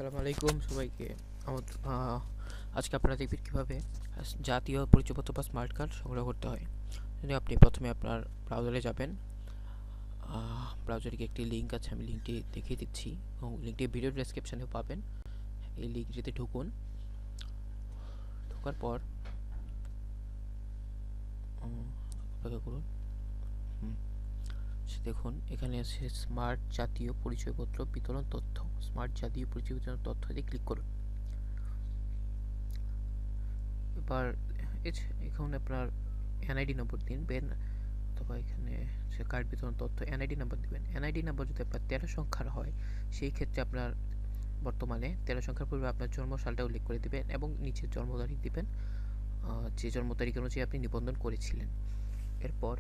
আসসালামু আলাইকুম সবাইকে। আমার আজকে আপনারা দেখবেন কীভাবে জাতীয় পরিচয়পত্র বা স্মার্ট কার্ড সংগ্রহ করতে হয়। যদি আপনি প্রথমে আপনার ব্রাউজারে যাবেন, ব্রাউজারে একটি লিঙ্ক আছে, আমি লিঙ্কটি দেখিয়ে দিচ্ছি এবং লিঙ্কটি ভিডিও ডেসক্রিপশানেও পাবেন। এই লিঙ্কটিতে ঢুকুন। ঢোকার পর অপেক্ষা করুন। দেখুন এখানে আছে স্মার্ট জাতীয় পরিচয়পত্র বিতরণ তথ্য। স্মার্ট জাতীয় পরিচয় বিতরণ তথ্য দিয়ে ক্লিক করুন। এবার এখানে আপনার এনআইডি নম্বর দিবেন, অথবা এখানে সে কার্ড বিতরণ তথ্য এনআইডি নাম্বার দিবেন। এনআইডি নাম্বার যদি আপনার 13 সংখ্যার হয়, সেই ক্ষেত্রে আপনার বর্তমানে 13 সংখ্যার পূর্বে আপনার জন্ম সালটা উল্লেখ করে দিবেন এবং নিচে জন্ম তারিখ দিবেন, যে জন্ম তারিখ অনুযায়ী আপনি নিবন্ধন করেছিলেন। এরপর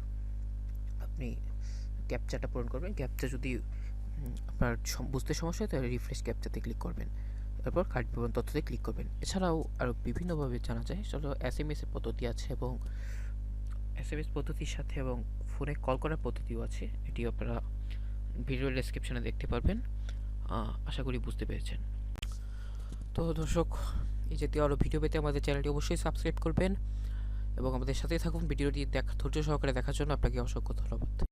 আপনি ক্যাপচাটা পূরণ করবেন। ক্যাপচা যদি আপনার বুঝতে সমস্যা হয় তাহলে রিফ্রেশ ক্যাপচাতে ক্লিক করবেন। এরপর কার্ড বিবরণ তথ্যতে ক্লিক করবেন। এছাড়াও আরও বিভিন্নভাবে জানা যায়, সেটা এসএমএস এর পদ্ধতি আছে এবং এসএমএস পদ্ধতির সাথে এবং ফোনে কল করার পদ্ধতিও আছে। এটি আপনারা ভিডিও ডেসক্রিপশনে দেখতে পারবেন। আশা করি বুঝতে পেরেছেন। তো দর্শক, এই জাতীয় আরও ভিডিও পেতে আমাদের চ্যানেলটি অবশ্যই সাবস্ক্রাইব করবেন এবং আমাদের সাথেই থাকুন। ভিডিওটি ধৈর্য সহকারে দেখার জন্য আপনাকে অসংখ্য ধন্যবাদ।